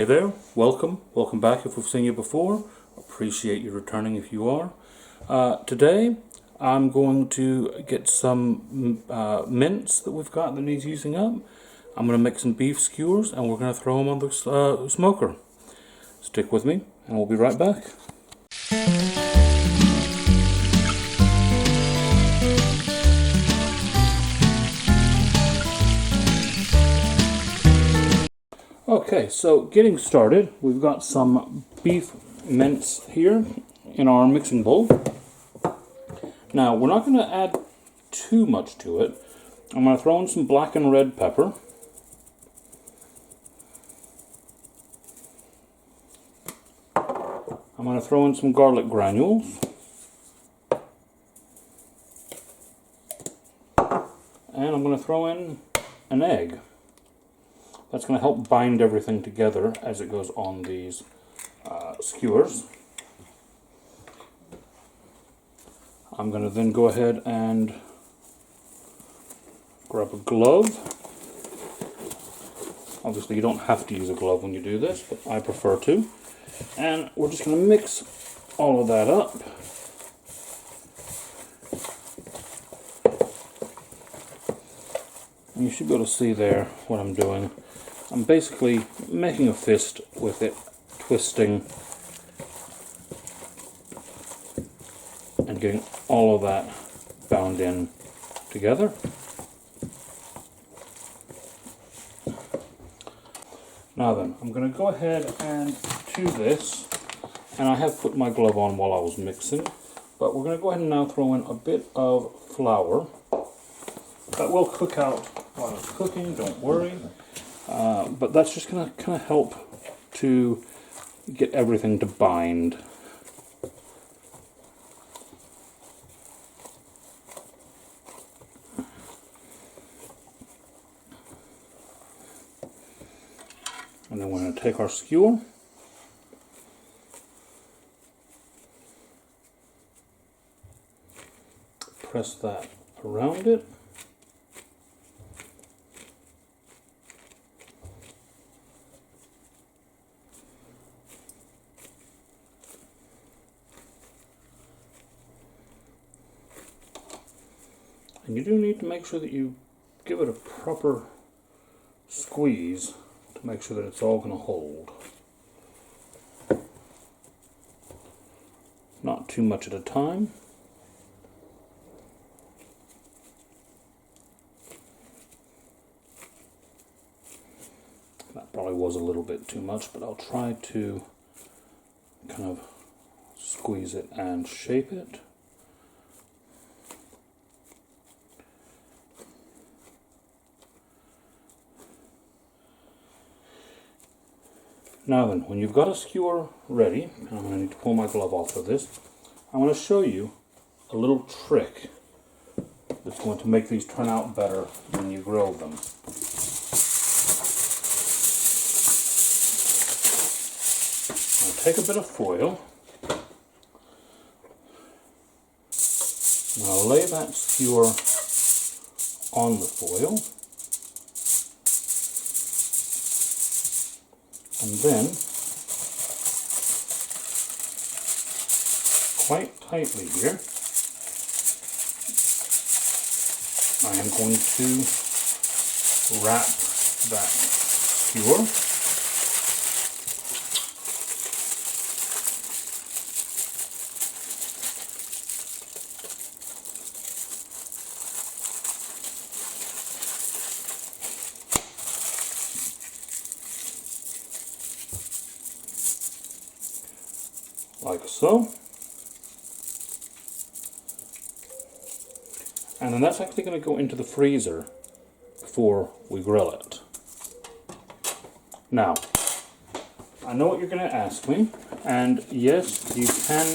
Hey there, welcome back if we've seen you before. Appreciate you returning if you are. Today I'm going to get some mince that we've got that needs using up. I'm going to make some beef skewers and we're going to throw them on the smoker. Stick with me and we'll be right back. Okay, so getting started, we've got some beef mince here in our mixing bowl. Now, we're not going to add too much to it. I'm going to throw in some black and red pepper. I'm going to throw in some garlic granules. And I'm going to throw in an egg. That's going to help bind everything together as it goes on these skewers. I'm going to then go ahead and grab a glove. Obviously you don't have to use a glove when you do this, but I prefer to. And we're just going to mix all of that up. And you should be able to see there what I'm doing. I'm basically making a fist with it, twisting and getting all of that bound in together. Now then, I'm going to go ahead and do this, and I have put my glove on while I was mixing, but we're going to go ahead and now throw in a bit of flour. That will cook out while it's cooking, don't worry. But that's just going to kind of help to get everything to bind. And then we're going to take our skewer. Press that around it. And you do need to make sure that you give it a proper squeeze to make sure that it's all going to hold. Not too much at a time. That probably was a little bit too much, but I'll try to kind of squeeze it and shape it. Now then, when you've got a skewer ready, and I'm going to need to pull my glove off of this, I'm going to show you a little trick that's going to make these turn out better when you grill them. I'll take a bit of foil, and I'll lay that skewer on the foil. And then, quite tightly here, I am going to wrap that skewer. Like so. And then that's actually going to go into the freezer before we grill it. Now, I know what you're going to ask me, and yes, you can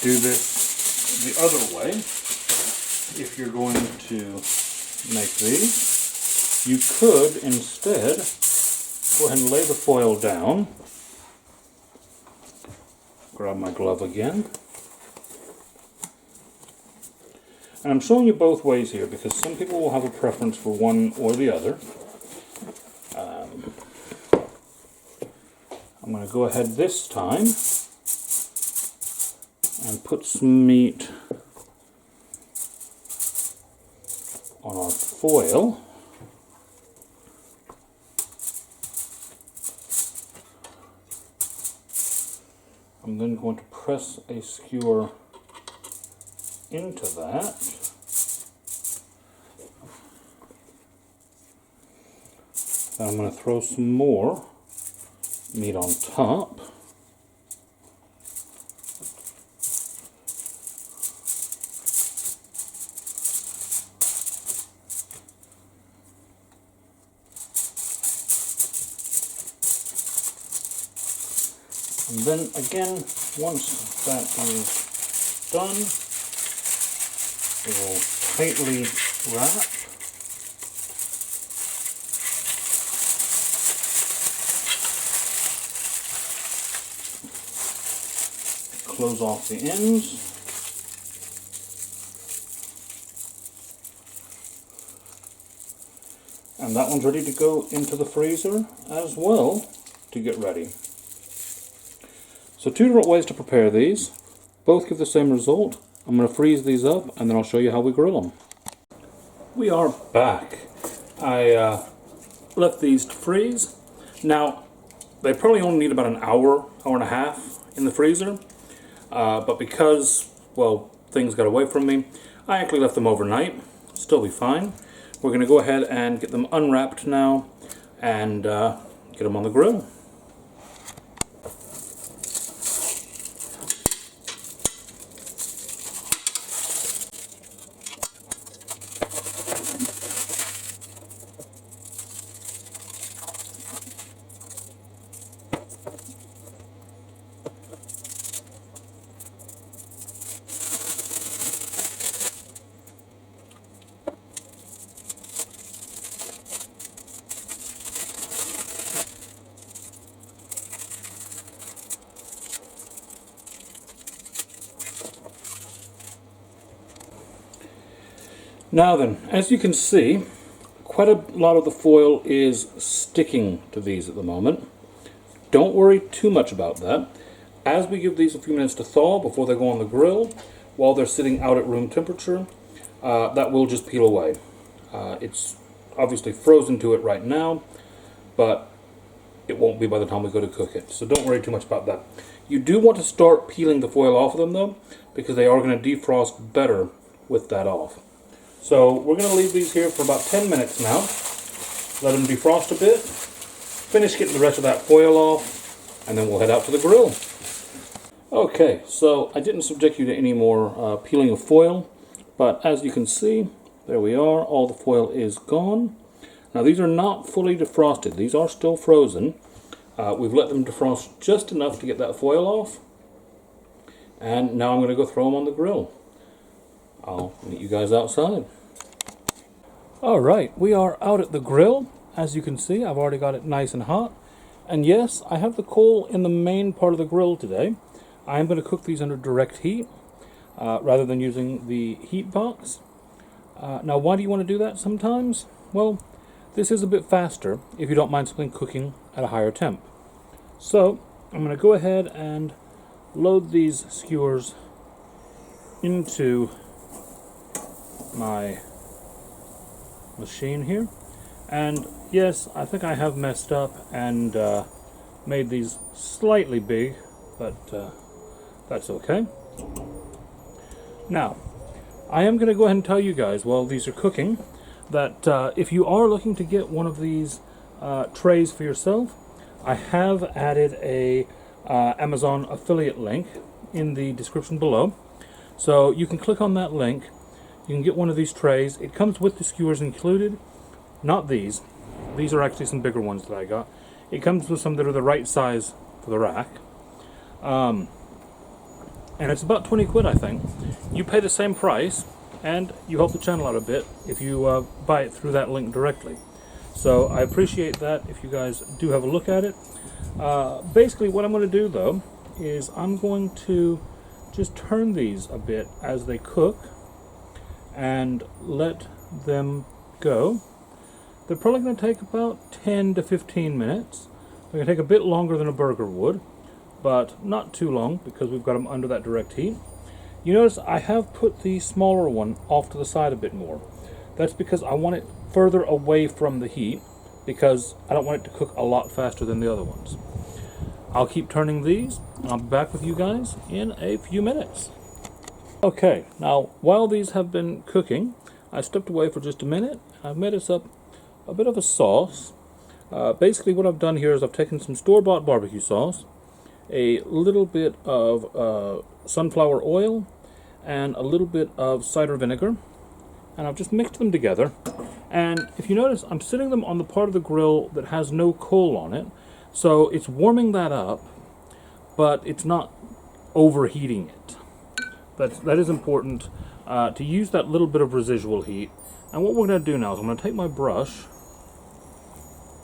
do this the other way. If you're going to make these, you could instead go ahead and lay the foil down. Grab my glove again. And I'm showing you both ways here because some people will have a preference for one or the other. I'm going to go ahead this time and put some meat on our foil. I'm then going to press a skewer into that. Then I'm going to throw some more meat on top. And then again, once that is done, we will tightly wrap. Close off the ends. And that one's ready to go into the freezer as well to get ready. So two different ways to prepare these. Both give the same result. I'm going to freeze these up and then I'll show you how we grill them. We are back. I left these to freeze. Now, they probably only need about an hour, hour and a half in the freezer. But because, well, things got away from me, I actually left them overnight. Still be fine. We're going to go ahead and get them unwrapped now and get them on the grill. Now then, as you can see, quite a lot of the foil is sticking to these at the moment. Don't worry too much about that. As we give these a few minutes to thaw before they go on the grill, while they're sitting out at room temperature, that will just peel away. It's obviously frozen to it right now, but it won't be by the time we go to cook it. So don't worry too much about that. You do want to start peeling the foil off of them though, because they are going to defrost better with that off. So we're going to leave these here for about 10 minutes now. Let them defrost a bit. Finish getting the rest of that foil off, and then we'll head out to the grill. Okay, so I didn't subject you to any more peeling of foil, but as you can see, there we are. All the foil is gone. Now these are not fully defrosted. These are still frozen. We've let them defrost just enough to get that foil off. And now I'm going to go throw them on the grill. I'll meet you guys outside. Alright, we are out at the grill. As you can see, I've already got it nice and hot. And yes, I have the coal in the main part of the grill today. I am going to cook these under direct heat, rather than using the heat box. Now, why do you want to do that sometimes? Well, this is a bit faster if you don't mind something cooking at a higher temp. So, I'm going to go ahead and load these skewers into my machine here. And yes, I think I have messed up and made these slightly big, but that's okay. Now, I am going to go ahead and tell you guys while these are cooking that if you are looking to get one of these trays for yourself, I have added a Amazon affiliate link in the description below. So you can click on that link. You can get one of these trays. It comes with the skewers included. Not these. These are actually some bigger ones that I got. It comes with some that are the right size for the rack. And it's about 20 quid, I think. You pay the same price, and you help the channel out a bit if you buy it through that link directly. So I appreciate that if you guys do have a look at it. Basically what I'm going to do though is I'm going to just turn these a bit as they cook and let them go. They're probably going to take about 10 to 15 minutes. They're going to take a bit longer than a burger would, but not too long because we've got them under that direct heat. You notice I have put the smaller one off to the side a bit more. That's because I want it further away from the heat because I don't want it to cook a lot faster than the other ones. I'll keep turning these, and I'll be back with you guys in a few minutes. Okay, now while these have been cooking, I stepped away for just a minute. I've made us up a bit of a sauce. Basically what I've done here is I've taken some store-bought barbecue sauce, a little bit of sunflower oil, and a little bit of cider vinegar, and I've just mixed them together. And if you notice, I'm sitting them on the part of the grill that has no coal on it, so it's warming that up, but it's not overheating it. That is important to use that little bit of residual heat. And what we're going to do now is I'm going to take my brush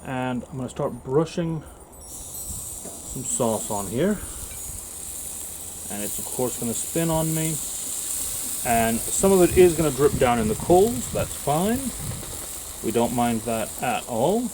and I'm going to start brushing some sauce on here. And it's of course going to spin on me. And some of it is going to drip down in the coals. That's fine. We don't mind that at all.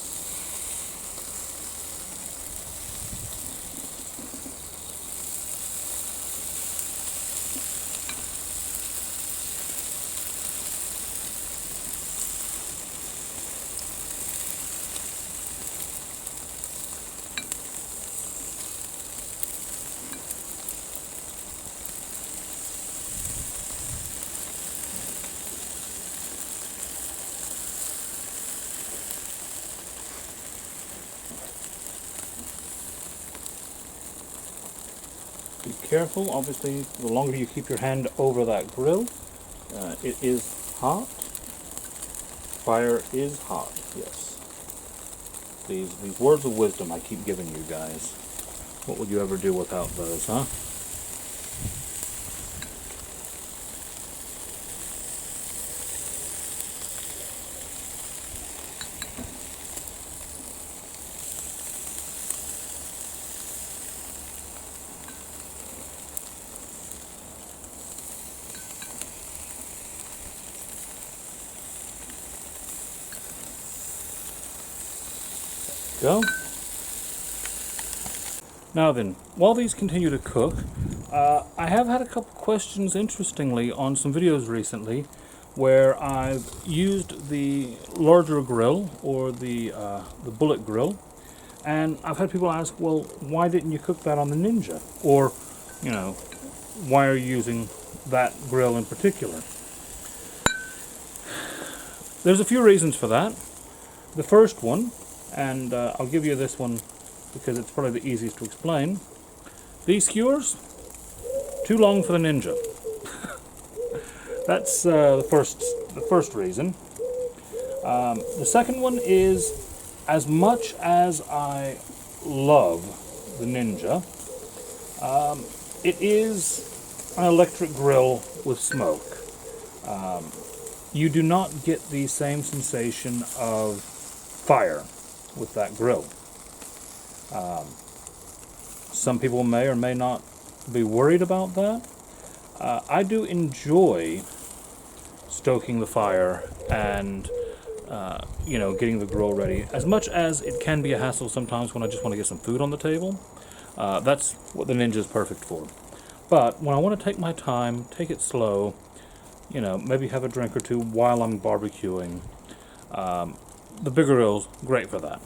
Be careful, obviously, the longer you keep your hand over that grill, it is hot. Fire is hot, yes. These words of wisdom I keep giving you guys. What would you ever do without those, huh? Go. Now then, while these continue to cook, I have had a couple questions, interestingly, on some videos recently where I've used the larger grill or the bullet grill, and I've had people ask, well, why didn't you cook that on the Ninja? Or, you know, why are you using that grill in particular? There's a few reasons for that. The first one, and I'll give you this one because it's probably the easiest to explain. These skewers, too long for the Ninja. That's the first reason. The second one is, as much as I love the Ninja, it is an electric grill with smoke. You do not get the same sensation of fire with that grill. Some people may or may not be worried about that. I do enjoy stoking the fire and you know, getting the grill ready, as much as it can be a hassle sometimes when I just want to get some food on the table. That's what the Ninja is perfect for. But when I want to take my time, take it slow, you know, maybe have a drink or two while I'm barbecuing, the bigger grill's great for that.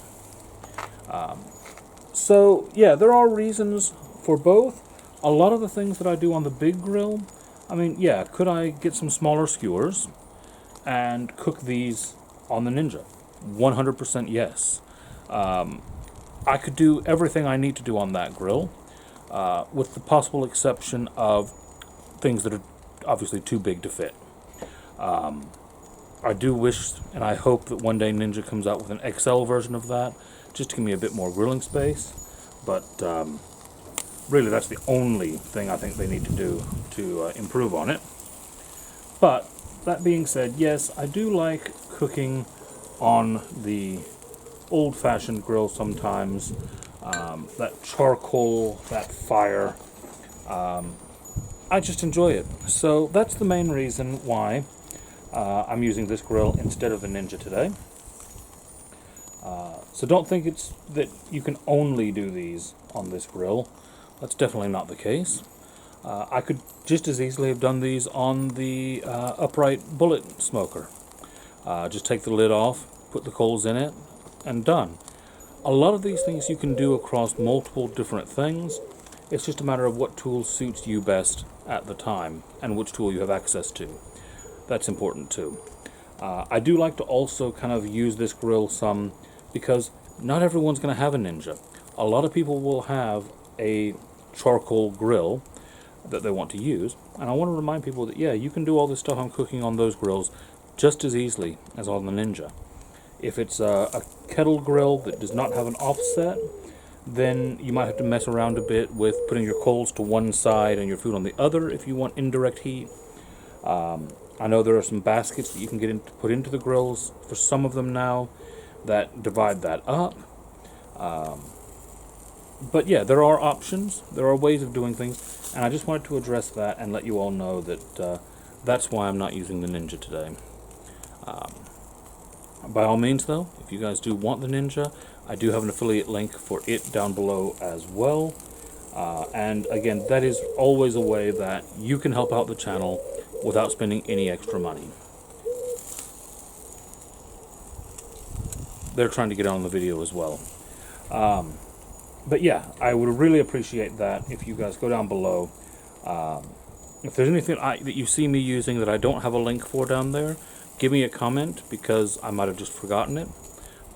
So yeah, there are reasons for both. A lot of the things that I do on the big grill, I mean, yeah, could I get some smaller skewers and cook these on the Ninja? 100% yes. I could do everything I need to do on that grill, with the possible exception of things that are obviously too big to fit. I do wish, and I hope that one day Ninja comes out with an XL version of that, just to give me a bit more grilling space. But really, that's the only thing I think they need to do to improve on it. But that being said, yes, I do like cooking on the old-fashioned grill sometimes. That charcoal, that fire, I just enjoy it. So that's the main reason why I'm using this grill instead of the Ninja today. So don't think it's that you can only do these on this grill. That's definitely not the case. I could just as easily have done these on the upright bullet smoker. Just take the lid off, put the coals in it, and done. A lot of these things you can do across multiple different things. It's just a matter of what tool suits you best at the time and which tool you have access to. That's important too. I do like to also kind of use this grill some because not everyone's going to have a Ninja. A lot of people will have a charcoal grill that they want to use, and I want to remind people that yeah, you can do all this stuff I'm cooking on those grills just as easily as on the Ninja. If it's a kettle grill that does not have an offset, then you might have to mess around a bit with putting your coals to one side and your food on the other if you want indirect heat. I know there are some baskets that you can put into the grills for some of them now that divide that up. But yeah, there are options, there are ways of doing things, and I just wanted to address that and let you all know that that's why I'm not using the Ninja today. By all means though, if you guys do want the Ninja, I do have an affiliate link for it down below as well. And again, that is always a way that you can help out the channel without spending any extra money. They're trying to get on the video as well. But yeah, I would really appreciate that if you guys go down below. If there's anything that you see me using that I don't have a link for down there, give me a comment because I might have just forgotten it.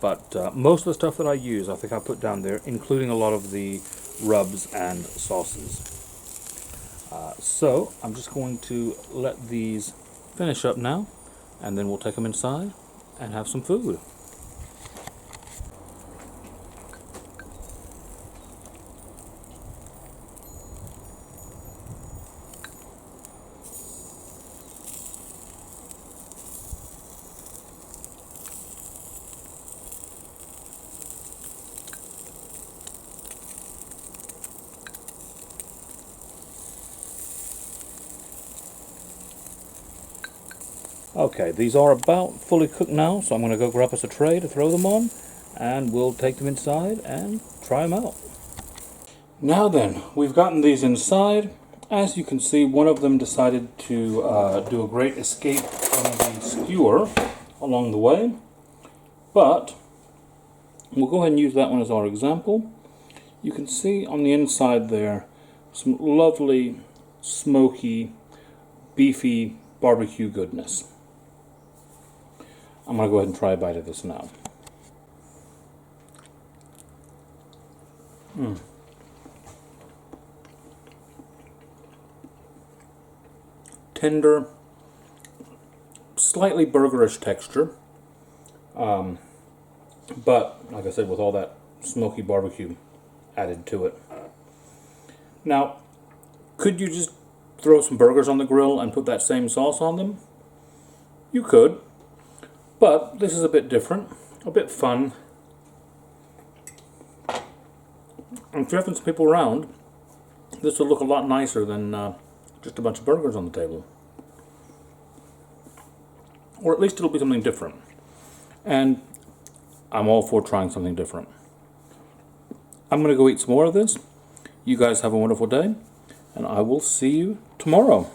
But most of the stuff that I use, I think I put down there, including a lot of the rubs and sauces. So I'm just going to let these finish up now, and then we'll take them inside and have some food. Okay, these are about fully cooked now, so I'm going to go grab us a tray to throw them on, and we'll take them inside and try them out. Now then, we've gotten these inside. As you can see, one of them decided to do a great escape from the skewer along the way, but we'll go ahead and use that one as our example. You can see on the inside there some lovely, smoky, beefy barbecue goodness. I'm going to go ahead and try a bite of this now. Tender, slightly burgerish texture, but like I said, with all that smoky barbecue added to it. Now, could you just throw some burgers on the grill and put that same sauce on them? You could, but this is a bit different, a bit fun. And if you're having some people around, this will look a lot nicer than just a bunch of burgers on the table. Or at least it'll be something different. And I'm all for trying something different. I'm going to go eat some more of this. You guys have a wonderful day, and I will see you tomorrow.